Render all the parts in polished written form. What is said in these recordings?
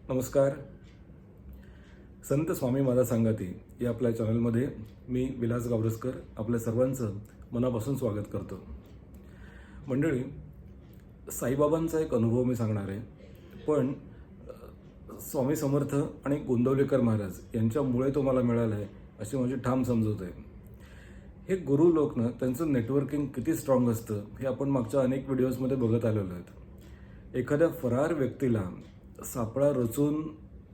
नमस्कार. संत स्वामी मला सांगाती या आपल्या चॅनलमध्ये मी विलास गावरसकर आपल्या सर्वांचं मनापासून स्वागत करतो. मंडळी, साईबाबांचा एक अनुभव मी सांगणार आहे, पण स्वामी समर्थ आणि गोंदवलेकर महाराज यांच्यामुळे तो मला मिळाला आहे अशी माझी ठाम समजूत आहे. हे गुरु लोक ना, त्यांचं नेटवर्किंग किती स्ट्रॉंग असतं हे आपण मागच्या अनेक व्हिडिओजमध्ये बघत आलेलो आहेत. एखाद्या फरार व्यक्तीला सापळा रचून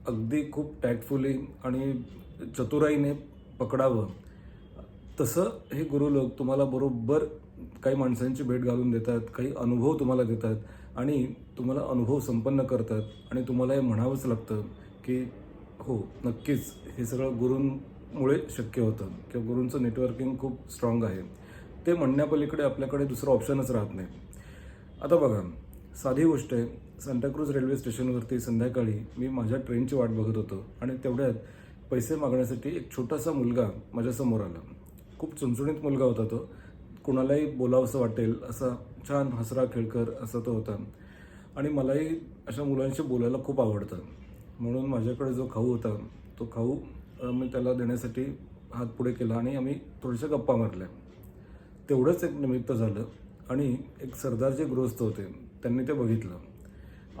अगदी खूप टॅक्टफुली आणि चतुराईने पकडावं, तसं हे गुरु लोक तुम्हाला बरोबर काही माणसांची भेट घालून देतात, काही अनुभव तुम्हाला देतात आणि तुम्हाला अनुभव संपन्न करतात. आणि तुम्हाला हे म्हणावंच लागतं की हो, नक्कीच हे सगळं गुरूंमुळे शक्य होतं किंवा गुरूंचं नेटवर्किंग खूप स्ट्रॉंग आहे. ते म्हणण्यापलीकडे आपल्याकडे दुसरं ऑप्शनच राहत नाही. आता बघा, साधी गोष्ट आहे. सांताक्रूज रेल्वे स्टेशनवरती संध्याकाळी मी माझ्या ट्रेनची वाट बघत होतो आणि तेवढ्यात पैसे मागण्यासाठी एक छोटासा मुलगा माझ्यासमोर आला. खूप चुणचुणीत मुलगा होता तो. कुणालाही बोलावंसं वाटेल असा छान हसरा खेळकर असा तो होता. आणि मलाही अशा मुलांशी बोलायला खूप आवडतं. म्हणून माझ्याकडे जो खाऊ होता तो खाऊ मी त्याला देण्यासाठी हात पुढे केला आणि आम्ही थोड्याशा गप्पा मारल्या. तेवढंच एक निमित्त झालं आणि एक सरदारचे गृहस्थ होते, त्यांनी ते बघितलं.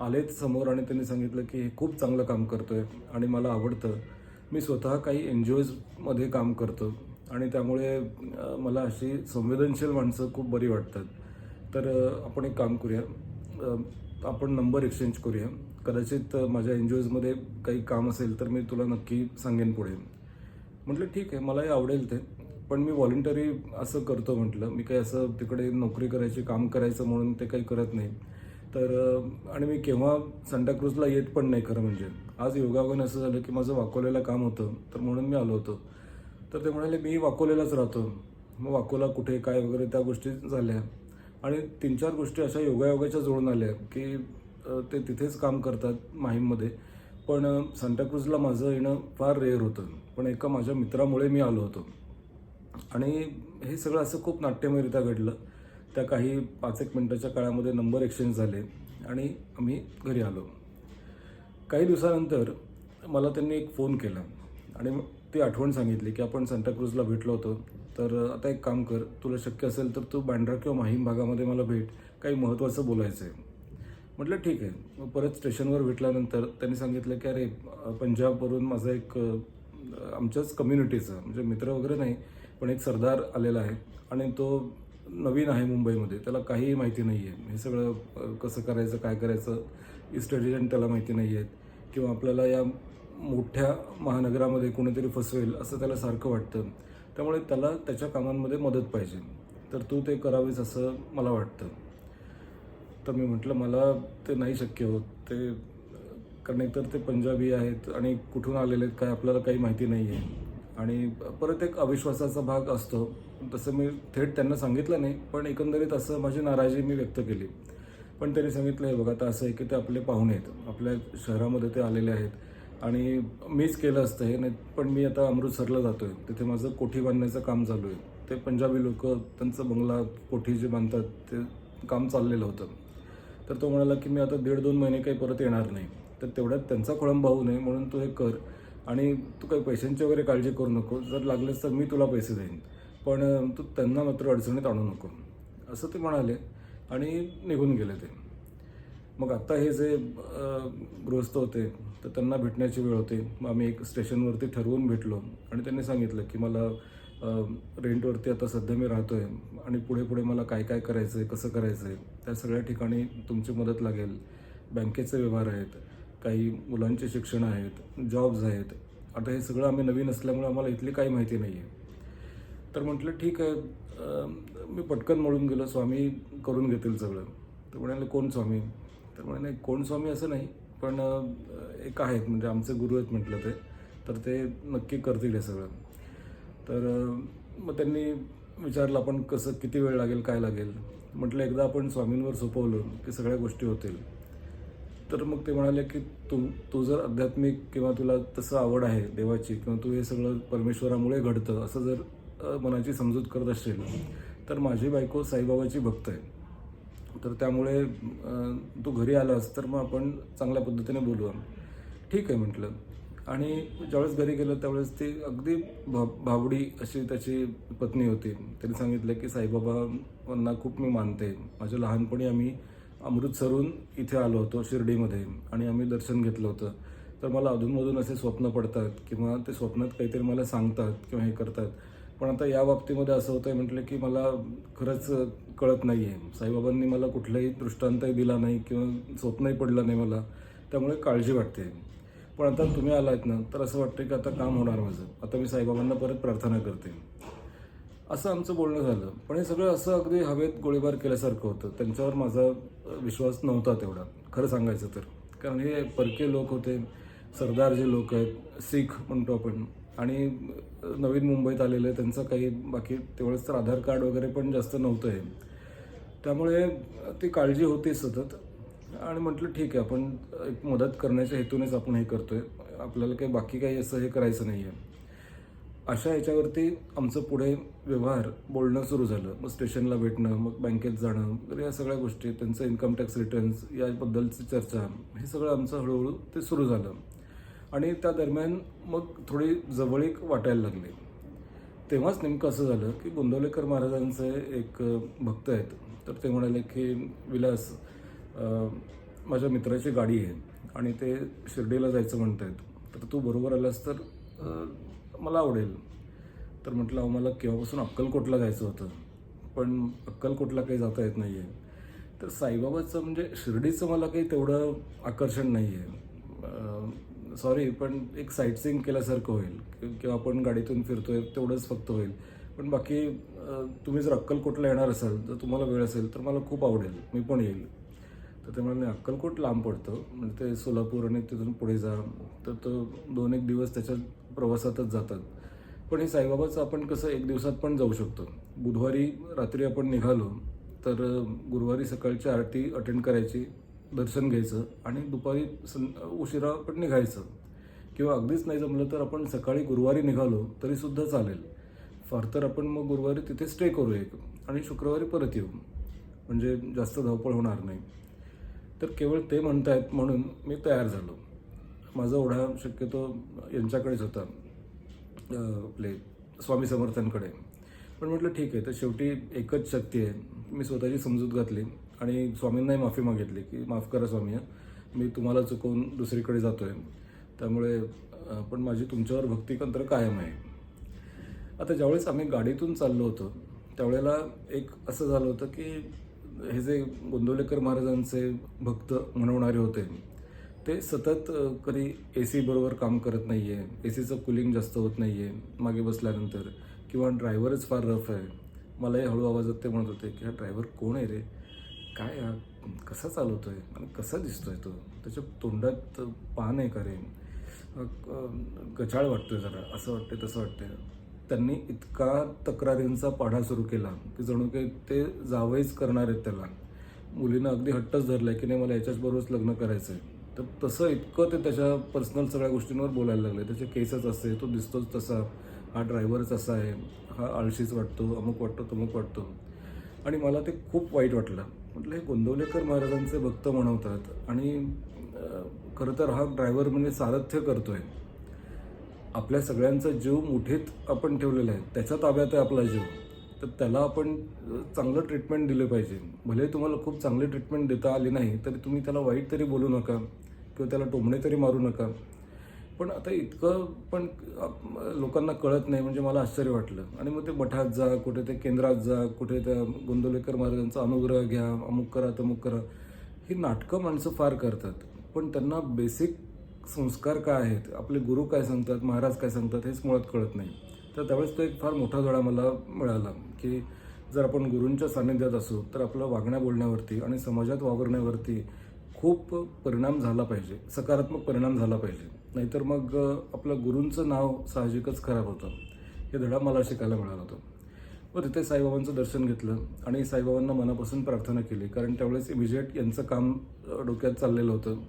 आलेच समोर आणि त्यांनी सांगितलं की हे खूप चांगलं काम करतोय आणि मला आवडतं. मी स्वतः काही NGOजमध्ये काम करतो आणि त्यामुळे मला अशी संवेदनशील माणसं खूप बरी वाटतात. तर आपण एक काम करूया, आपण नंबर एक्सचेंज करूया. कदाचित माझ्या NGOजमध्ये काही काम असेल तर मी तुला नक्की सांगेन पुढे. म्हटलं ठीक आहे, मलाही आवडेल ते, पण मी व्हॉलंटरी असं करतो म्हटलं. मी काही असं तिकडे नोकरी करायची, काम करायचं म्हणून ते काही करत नाही. तर आणि मी केव्हा सांताक्रूजला येत पण नाही खरं म्हणजे. आज योगायोगाने असं झालं की माझं वाकोल्याला काम होतं, तर म्हणून मी आलो होतो. तर ते म्हणाले मी वाकोल्यालाच राहतो. मग वाकोला कुठे काय वगैरे त्या गोष्टी झाल्या आणि 3-4 गोष्टी अशा योगायोगाच्या जुळून आल्या की ते तिथेच काम करतात माहीममध्ये. पण सांताक्रूजला माझं येणं फार रेअर होतं. पण एका माझ्या मित्रामुळे मी आलो होतो आणि हे सगळं असं खूप नाट्यमयरित्या घडलं. त्या काही 5-1 मिनिटाच्या काळामध्ये नंबर एक्सचेंज झाले आणि आम्ही घरी आलो. काही दिवसानंतर मला त्यांनी एक फोन केला आणि ती आठवण सांगितली की आपण सांताक्रूजला भेटलो होतो, तर आता एक काम कर, तुला शक्य असेल तर तू बँड्रा किंवा माहीम भागामध्ये मला भेट, काही महत्त्वाचं बोलायचं आहे. म्हटलं ठीक आहे. मग परत स्टेशनवर भेटल्यानंतर त्यांनी सांगितलं की अरे, पंजाबवरून माझा एक आमच्याच कम्युनिटीचा म्हणजे मित्र वगैरे नाही, पण एक सरदार आलेला आहे आणि तो नवीन आहे मुंबईमध्ये. त्याला काहीही माहिती नाही आहे. हे सगळं कसं करायचं, काय करायचं, ईस्ट एजंट त्याला माहिती नाही आहेत किंवा आपल्याला या मोठ्या महानगरामध्ये कोणीतरी फसवेल असं त्याला सारखं वाटतं. त्यामुळे त्याला त्याच्या कामांमध्ये मदत पाहिजे, तर तू ते करावीस असं मला वाटतं. तर मी म्हटलं मला ते नाही शक्य होत ते, कारण एकतर ते पंजाबी आहेत आणि कुठून आलेले आहेत काय आपल्याला काही माहिती नाही आहे. आणि परत एक अविश्वासाचा भाग असतो. तसं मी थेट त्यांना सांगितलं नाही, पण एकंदरीत असं माझी नाराजी मी व्यक्त केली. पण त्यांनी सांगितलं हे बघा, आता असं आहे की ते आपले पाहुणे आहेत, आपल्या शहरामध्ये ते आलेले आहेत आणि मीच केलं असतं हे नाही. पण मी आता अमृतसरला जातो आहे, तिथे माझं कोठी बांधण्याचं काम चालू आहे. ते पंजाबी लोक त्यांचं बंगला कोठी जे बांधतात ते काम चाललेलं होतं. तर तो म्हणाला की मी आता 1.5-2 महिने काही परत येणार नाही, तर तेवढ्यात त्यांचा खोळंबा होऊ नये म्हणून तू हे कर आणि तू काही पैशांची वगैरे काळजी करू नको. जर लागलेच तर मी तुला पैसे देईन, पण तू त्यांना मात्र अडचणीत आणू नको, असं ते म्हणाले आणि निघून गेले ते. मग आत्ता हे जे गृहस्थ होते तर त्यांना भेटण्याची वेळ होती. मग आम्ही एक स्टेशनवरती ठरवून भेटलो आणि त्यांनी सांगितलं की मला रेंटवरती आता सध्या मी राहतो आहे आणि पुढे पुढे मला काय काय करायचं आहे, कसं करायचं आहे, त्या सगळ्या ठिकाणी तुमची मदत लागेल. बँकेचे व्यवहार आहेत, काही मुलांचे शिक्षण आहेत, जॉब्स आहेत. आता हे सगळं आम्ही नवीन असल्यामुळे आम्हाला इथली काही माहिती नाही आहे. तर म्हटलं ठीक आहे. मी पटकन म्हणून गेलो, स्वामी करून घेतील सगळं. तर म्हणाले कोण स्वामी? तर म्हणाले कोण स्वामी असं नाही, पण एक आहेत म्हणजे आमचे गुरु आहेत म्हटलं ते, तर ते नक्की करतील हे सगळं. तर मग त्यांनी विचारलं आपण कसं, किती वेळ लागेल, काय लागेल. म्हटलं एकदा आपण स्वामींवर सोपवलं की सगळ्या गोष्टी होतील. तर मग ते म्हणाले की तू जर आध्यात्मिक किंवा तुला तसं आवड आहे देवाची किंवा तू हे सगळं परमेश्वरामुळे घडतं असं जर मनाची समजूत करत असशील तर माझी बायको साईबाबाची भक्त आहे. तर त्यामुळे तू घरी आलास तर मग आपण चांगल्या पद्धतीने बोलूया. ठीक आहे म्हटलं. आणि ज्यावेळेस घरी गेलो त्यावेळेस ती अगदी भाबडी अशी त्याची पत्नी होती. त्यांनी सांगितलं की साईबाबांना खूप मी मानते. माझ्या लहानपणी आम्ही अमृतसरहून इथे आलो होतो शिर्डीमध्ये आणि आम्ही दर्शन घेतलं होतं. तर मला अधूनमधून असे स्वप्न पडतात किंवा ते स्वप्नात काहीतरी मला सांगतात किंवा हे करतात. पण आता या बाबतीमध्ये असं होतं आहे म्हटलं की मला खरंच कळत नाही आहे. साईबाबांनी मला कुठलाही दृष्टांतही दिला नाही किंवा स्वप्नही पडलं नाही मला. त्यामुळे काळजी वाटते. पण आता तुम्ही आलात ना तर असं वाटतं की आता काम होणार माझं. आता मी साईबाबांना परत प्रार्थना करते. असं आमचं बोलणं झालं. पण हे सगळं असं अगदी हवेत गोळीबार केल्यासारखं होतं. त्यांच्यावर माझा विश्वास नव्हता तेवढा, खरं सांगायचं तर. कारण हे परके लोक होते, सरदार जे लोक आहेत, शीख म्हणतो आपण. आणि नवीन मुंबईत आलेले, त्यांचं काही बाकी तेवढंच तर आधार कार्ड वगैरे पण जास्त नव्हतं आहे. त्यामुळे ती काळजी होती सतत. आणि म्हटलं ठीक आहे, आपण एक मदत करण्याच्या हेतूनेच आपण हे करतोय. आपल्याला काही बाकी काही असं हे करायचं नाही आहे. अशा ह्याच्यावरती आमचं पुढे व्यवहार बोलणं सुरू झालं. मग स्टेशनला भेटणं, मग बँकेत जाणं, तर या सगळ्या गोष्टी, त्यांचं इन्कम टॅक्स रिटर्न्स याबद्दलची चर्चा, हे सगळं आमचं हळूहळू ते सुरू झालं. आणि त्या दरम्यान मग थोडी जवळीक वाटायला लागली. तेव्हाच नेमकं असं झालं की गोंदवलेकर महाराजांचे एक भक्त आहेत. तर ते म्हणाले की विलास, माझ्या मित्राची गाडी आहे आणि ते शिर्डीला जायचं म्हणत आहेत, तर तू बरोबर आलास तर मला आवडेल. तर म्हटलं अहो, मला केव्हापासून अक्कलकोटला जायचं होतं, पण अक्कलकोटला काही जाता येत नाही आहे. तर साईबाबाचं म्हणजे शिर्डीचं मला काही तेवढं आकर्षण नाही आहे. सॉरी, पण एक साईटसीइंग केल्यासारखं होईल किंवा आपण गाडीतून फिरतोय तेवढंच फक्त होईल. पण बाकी तुम्ही जर अक्कलकोटला येणार असाल, जर तुम्हाला वेळ असेल तर मला खूप आवडेल, मी पण येईल. तर ते म्हणाले अक्कलकोट लांब पडतं, म्हणजे ते सोलापूर आणि तिथून पुढे जा, तर तो 2-1 दिवस त्याच्या प्रवासातच जातात. पण हे साईबाबाचं आपण कसं 1 दिवसात पण जाऊ शकतो. बुधवारी रात्री आपण निघालो तर गुरुवारी सकाळची आरती अटेंड करायची, दर्शन घ्यायचं आणि दुपारी उशिरा पण निघायचं. किंवा अगदीच नाही जमलं तर आपण सकाळी गुरुवारी निघालो तरीसुद्धा चालेल. फार तर आपण मग गुरुवारी तिथे स्टे करू एक आणि शुक्रवारी परत येऊ, म्हणजे जास्त धावपळ होणार नाही. तर केवळ ते म्हणतायत म्हणून मी तयार झालो. माझा ओढा शक्यतो यांच्याकडेच होता, आपले स्वामी समर्थांकडे. पण म्हटलं ठीक आहे, तर शेवटी एकच शक्ती आहे. मी स्वतःची समजूत घातली आणि स्वामींनाही माफी मागितली की माफ करा स्वामी, मी तुम्हाला चुकवून दुसरीकडे जातो आहे, त्यामुळे पण माझी तुमच्यावर भक्तिकंत्र कायम आहे. आता ज्यावेळेस आम्ही गाडीतून चाललो होतो त्यावेळेला एक असं झालं होतं की हे जे गोंदवलेकर महाराजांचे भक्त म्हणवणारे होते ते सतत कधी ए सी बरोबर काम करत नाही आहे, ए सीचं कूलिंग जास्त होत नाही आहे मागे बसल्यानंतर, किंवा ड्रायव्हरच फार रफ आहे. मलाही हळू आवाजात ते म्हणत होते की हा ड्रायव्हर कोण आहे रे, काय हा कसा चालवतो आहे आणि कसा दिसतोय तो, त्याच्या तोंडात पान आहे का रे, गचाळ वाटतोय जरा, असं वाटतंय तसं वाटतंय. त्यांनी इतका तक्रारींचा पाढा सुरू केला की जणू काही ते जावईच करणार आहेत त्याला. मुलीनं अगदी हट्टच धरलाय की नाही मला याच्याचबरोबरच लग्न करायचं आहे. तर तसं इतकं ते त्याच्या पर्सनल सगळ्या गोष्टींवर बोलायला लागले. त्याचे केसच असते, तो दिसतोच तसा, हा ड्रायव्हरच असा आहे, हा आळशीच वाटतो, अमुक वाटतो तमुक वाटतो. आणि मला ते खूप वाईट वाटलं. म्हटलं हे गोंदवलेकर महाराजांचे भक्त म्हणवतात आणि खरं तर हा ड्रायव्हर म्हणजे सारथ्य करतोय. आपल्या सगळ्यांचा जीव मुठीत आपण ठेवलेला आहे, त्याच्या ताब्यात आहे आपला जीव. तर त्याला आपण चांगलं ट्रीटमेंट दिलं पाहिजे. भले तुम्हाला खूप चांगली ट्रीटमेंट देता आली नाही तरी तुम्ही त्याला वाईट तरी बोलू नका किंवा त्याला टोमणे तरी मारू नका. पण आता इतकं पण लोकांना कळत नाही, म्हणजे मला आश्चर्य वाटलं. आणि मग ते मठात जा, कुठे ते केंद्रात जा, कुठे त्या गोंदवलेकर महाराजांचा अनुग्रह घ्या, अमुक करा तमुक करा, ही नाटकं माणसं फार करतात. पण त्यांना बेसिक संस्कार काय आहेत, आपले गुरु काय सांगतात, महाराज काय सांगतात, हेच मुळात कळत नाही. तर त्यावेळेस तो एक फार मोठा धडा मला मिळाला की जर आपण गुरूंच्या सान्निध्यात असू तर आपलं वागण्या बोलण्यावरती आणि समाजात वावरण्यावरती खूप परिणाम झाला पाहिजे, सकारात्मक परिणाम झाला पाहिजे. नाहीतर मग आपलं गुरूंचं नाव साहजिकच खराब होतं. हे धडा मला शिकायला मिळाला होता. व तिथे साईबाबांचं दर्शन घेतलं आणि साईबाबांना मनापासून प्रार्थना केली. कारण त्यावेळेस इमिजिएट यांचं काम डोक्यात चाललेलं होतं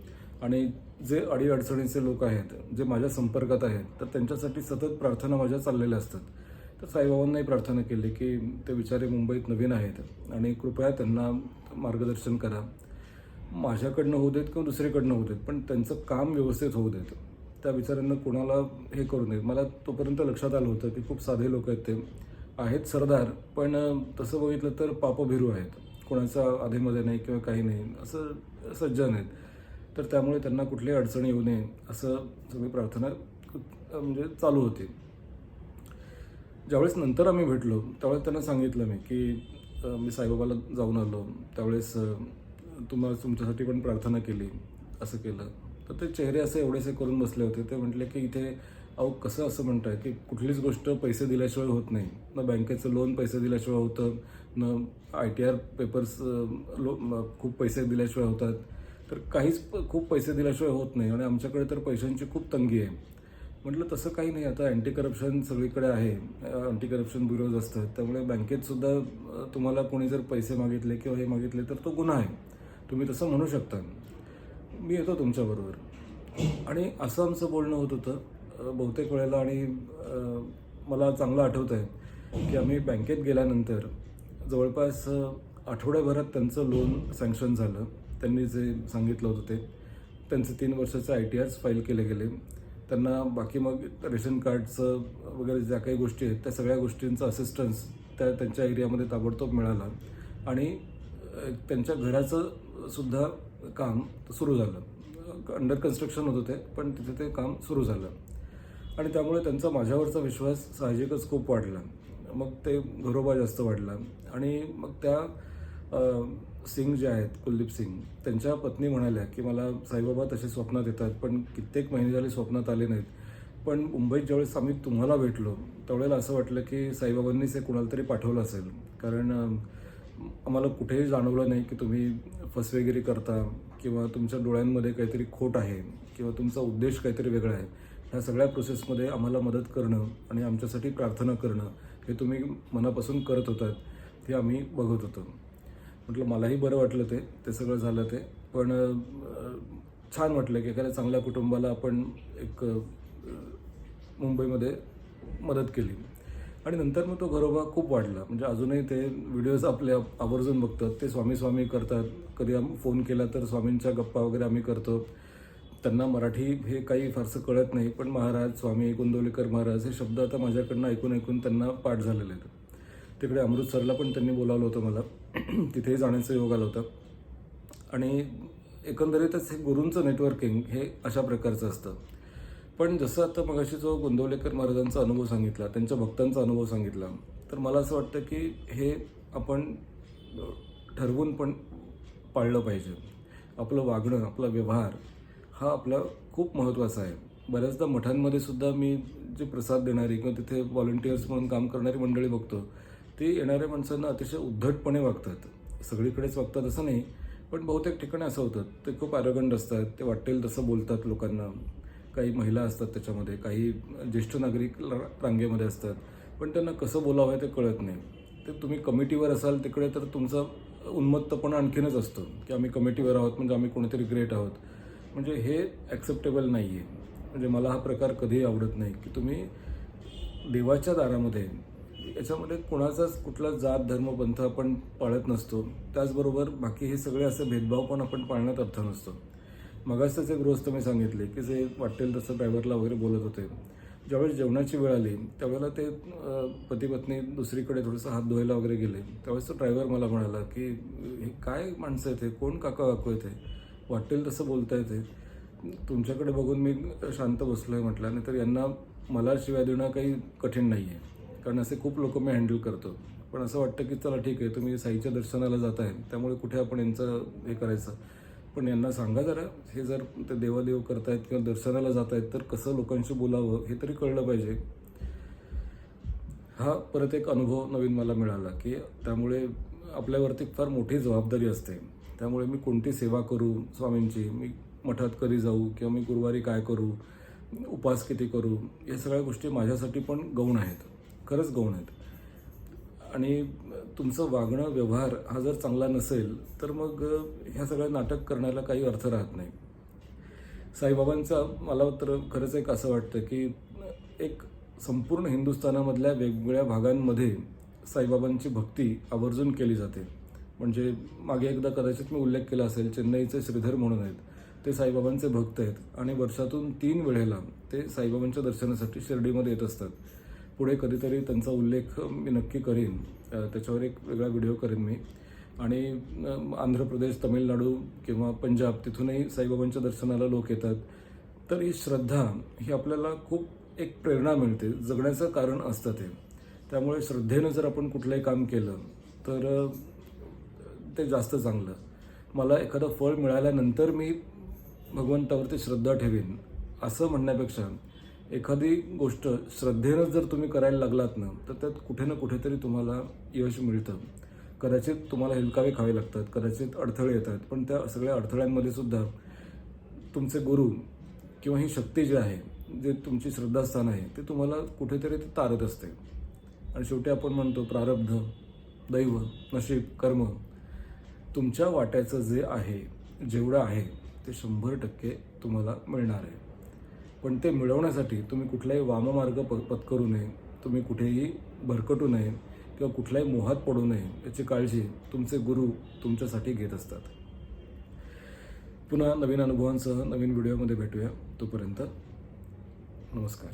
आणि जे अडीअडचणीचे लोक आहेत, जे माझ्या संपर्कात आहेत, तर त्यांच्यासाठी सतत प्रार्थना माझ्या चाललेल्या असतात. तर साईबाबांनाही प्रार्थना केली की ते बिचारे मुंबईत नवीन आहेत आणि कृपया त्यांना मार्गदर्शन करा. माझ्याकडनं होऊ देत किंवा दुसरीकडनं होऊ देत, पण त्यांचं काम व्यवस्थित होऊ देत. त्या विचारांना कोणाला हे करू नये. मला तोपर्यंत लक्षात आलं होतं की खूप साधे लोक आहेत, ते आहेत सरदार, पण तसं बघितलं तर पापभिरू आहेत. कोणाचा आधीमध्ये नाही किंवा काही नाही, असं सज्जन आहेत. तर त्यामुळे त्यांना कुठलीही अडचण येऊ नये असं सगळी प्रार्थना म्हणजे चालू होती. ज्यावेळेस नंतर आम्ही भेटलो त्यावेळेस त्यांना सांगितलं मी की मी साईबाबाला जाऊन आलो, त्यावेळेस तुमच्यासाठी पण प्रार्थना केली, असं केलं. तर ते चेहरे असे एवढेसे करून बसले होते. ते म्हटले की इथे अहो कसं असं म्हणताय की कुठलीच गोष्ट पैसे दिल्याशिवाय होत नाही. न बँकेचं लोन पैसे दिल्याशिवाय होतं, न ITR पेपर्स खूप पैसे दिल्याशिवाय होतात, तर काहीच खूप पैसे दिल्याशिवाय होत नाही. आणि आमच्याकडे तर पैशांची खूप तंगी आहे. म्हटलं तसं काही नाही, आता अँटी करप्शन सगळीकडे आहे, अँटी करप्शन ब्युरोज असतात, त्यामुळे बँकेतसुद्धा तुम्हाला कोणी जर पैसे मागितले किंवा हे मागितले तर तो गुन्हा आहे, तुम्ही तसं म्हणू शकता, मी येतो तुमच्याबरोबर. आणि असं आमचं बोलणं होत होतं बहुतेक वेळेला. आणि मला चांगलं आठवतं आहे की आम्ही बँकेत गेल्यानंतर जवळपास आठवड्याभरात त्यांचं लोन सँक्शन झालं. त्यांनी जे सांगितलं होतं ते, त्यांचे 3 वर्षाचे ITRs फाईल केले गेले. त्यांना बाकी मग रेशन कार्डचं वगैरे ज्या काही गोष्टी आहेत त्या सगळ्या गोष्टींचा असिस्टन्स त्यांच्या एरियामध्ये ताबडतोब मिळाला. आणि त्यांच्या घराचं सुद्धा काम सुरू झालं. अंडर कन्स्ट्रक्शन होतं ते, पण तिथे ते काम सुरू झालं. आणि त्यामुळे त्यांचा माझ्यावरचा विश्वास साहजिकच खूप वाढला. मग ते घरोबा जास्त वाढला. आणि मग त्या सिंग जे आहेत, कुलदीप सिंग, त्यांच्या पत्नी म्हणाल्या की मला साईबाबा तसे स्वप्नात येतात, पण कित्येक महिने झाले स्वप्नात आले नाहीत. पण मुंबईत ज्यावेळेस आम्ही तुम्हाला भेटलो त्यावेळेला असं वाटलं की साईबाबांनीच हे कुणाला तरी पाठवलं असेल, कारण आम्हाला कुठेही जाणवलं नाही की तुम्ही फसवेगिरी करता किंवा तुमच्या डोळ्यांमध्ये काहीतरी खोट आहे किंवा तुमचा उद्देश काहीतरी वेगळा आहे. ह्या सगळ्या प्रोसेसमध्ये आम्हाला मदत करणं आणि आमच्यासाठी प्रार्थना करणं हे तुम्ही मनापासून करत होतात, ते आम्ही बघत होतो. म्हटलं मलाही बरं वाटलं ते सगळं झालं ते. पण छान वाटलं की एखाद्या चांगल्या कुटुंबाला आपण एक मुंबईमध्ये मदत केली. आणि नंतर मग तो घरोबा खूप वाढला. म्हणजे अजूनही ते व्हिडिओज आपले आवर्जून बघतात. ते स्वामी स्वामी करतात. कधी फोन केला तर स्वामींच्या गप्पा वगैरे आम्ही करतो. त्यांना मराठी हे काही फारसं कळत नाही, पण महाराज, स्वामी, गोंदवलेकर महाराज हे शब्द आता माझ्याकडनं ऐकून ऐकून त्यांना पाठ झालेले आहेत. तिकडे अमृतसरला पण त्यांनी बोलावलं होतं मला, तिथेही जाण्याचा योग आला होता. आणि एकंदरीतच हे गुरूंचं नेटवर्किंग हे अशा प्रकारचं असतं. पण जसं आता मगाशी जो गोंदवलेकर महाराजांचा अनुभव सांगितला, त्यांच्या भक्तांचा अनुभव सांगितला, तर मला असं वाटतं की हे आपण ठरवून पण पाळलं पाहिजे. आपलं वागणं, आपला व्यवहार हा आपला खूप महत्त्वाचा आहे. बऱ्याचदा मठांमध्ये सुद्धा मी जे प्रसाद देणारी किंवा तिथे व्हॉलंटियर्स म्हणून काम करणारी मंडळी बघतो, ते येणाऱ्या माणसांना अतिशय उद्धटपणे वागतात. सगळीकडेच वागतात असं नाही, पण बहुतेक ठिकाणी असं होतं, ते खूप ॲरोगंट असतात, ते वाटेल तसं बोलतात लोकांना. काही महिला असतात त्याच्यामध्ये, काही ज्येष्ठ नागरिक रांगेमध्ये असतात, पण त्यांना कसं बोलावं आहे ते कळत नाही. ते तुम्ही कमिटीवर असाल तिकडे तर तुमचा उन्मत्तपणा आणखीनच असतो की आम्ही कमिटीवर आहोत म्हणजे आम्ही कोणीतरी ग्रेट आहोत. म्हणजे हे ॲक्सेप्टेबल नाही आहे. म्हणजे मला हा प्रकार कधीही आवडत नाही की तुम्ही देवाच्या दारामध्ये, याच्यामध्ये कोणाचाच कुठला जात धर्म पंथ आपण पाळत नसतो. त्याचबरोबर बाकी हे सगळे असे भेदभाव पण आपण पाळण्यात अर्थ नसतो. मगाच त्याचे गृहस्थ मी सांगितले की जे वाटेल तसं ड्रायव्हरला वगैरे बोलत होते. ज्यावेळेस जेवणाची वेळ आली त्यावेळेला ते पती पत्नी दुसरीकडे थोडंसं हात धुवायला वगैरे गेले. त्यावेळेस तो ड्रायव्हर मला म्हणाला की हे काय माणसं आहेत, हे कोण काका काकू आहेत, वाटेल तसं बोलता येते, तुमच्याकडे बघून मी शांत बसलो आहे म्हटलं. नाही तर यांना मला शिव्या देणं काही कठीण नाही आहे, कारण असे खूप लोक मी हँडल करतो. पण असं वाटतं की चला ठीक आहे, तुम्ही साईच्या दर्शनाला जात आहे त्यामुळे कुठे आपण यांचं हे करायचं, पण यांना सांगा जरा, हे जर ते देवादेव करतायत किंवा दर्शनाला जात आहेत तर कसं लोकांशी बोलावं हे तरी कळलं पाहिजे. हा परत एक अनुभव नवीन मला मिळाला की त्यामुळे आपल्यावरती फार मोठी जबाबदारी असते. त्यामुळे मी कोणती सेवा करू स्वामींची, मी मठात कधी जाऊ किंवा मी गुरुवारी काय करू, उपास किती करू, या सगळ्या गोष्टी माझ्यासाठी पण गौण आहेत, खरंच गौण आहेत. आणि तुमचं वागणं व्यवहार हा जर चांगला नसेल तर मग ह्या सगळं नाटक करण्याला काही अर्थ राहत नाही. साईबाबांचा मला तर खरंच एक असं वाटतं की एक संपूर्ण हिंदुस्थानामधल्या वेगवेगळ्या भागांमध्ये साईबाबांची भक्ती आवर्जून केली जाते. म्हणजे मागे एकदा कदाचित मी उल्लेख केला असेल, चेन्नईचे श्रीधर म्हणून आहेत. ते साईबाबांचे भक्त आहेत आणि वर्षातून 3 वेळेला ते साईबाबांच्या दर्शनासाठी शिर्डीमध्ये येत असतात. पुढे कधीतरी त्यांचा उल्लेख मी नक्की करीन, त्याच्यावर एक वेगळा व्हिडिओ करेन मी. आणि आंध्र प्रदेश, तमिळनाडू किंवा पंजाब तिथूनही साईबाबांच्या दर्शनाला लोक येतात. तर ही श्रद्धा ही आपल्याला खूप एक प्रेरणा मिळते, जगण्याचं कारण असतं ते. त्यामुळे श्रद्धेनं जर आपण कुठलंही काम केलं तर ते जास्त चांगलं. मला एखादं फळ मिळाल्यानंतर मी भगवंतावरती श्रद्धा ठेवीन असं म्हणण्यापेक्षा एखादी गोष्ट श्रद्धेनं जर तुम्ही करायला लागलात ना, तर त्यात कुठे ना कुठेतरी तुम्हाला यश मिळतं. कदाचित तुम्हाला हेलकावे खावे लागतात, कदाचित अडथळे येतात, पण त्या सगळ्या अडथळ्यांमध्ये सुद्धा तुमचे गुरु किंवा ही शक्ती जी आहे, जे तुमची श्रद्धास्थान आहे, ते तुम्हाला कुठेतरी ते तारत असते. आणि शेवटी आपण म्हणतो प्रारब्ध, दैव, नशीब, कर्म, तुमच्या वाट्याचं जे आहे, जेवढं आहे ते 100% तुम्हाला मिळणार आहे. पण ते मिळवण्यासाठी तुम्ही कुठलाही वाममार्ग पत्करू नये, तुम्ही कुठेही भरकटू नये किंवा कुठल्याही मोहात पडू नये, याची काळजी तुमचे गुरु तुमच्यासाठी घेत असतात. पुन्हा नवीन अनुभवांसह नवीन व्हिडिओमध्ये भेटूया. तोपर्यंत नमस्कार.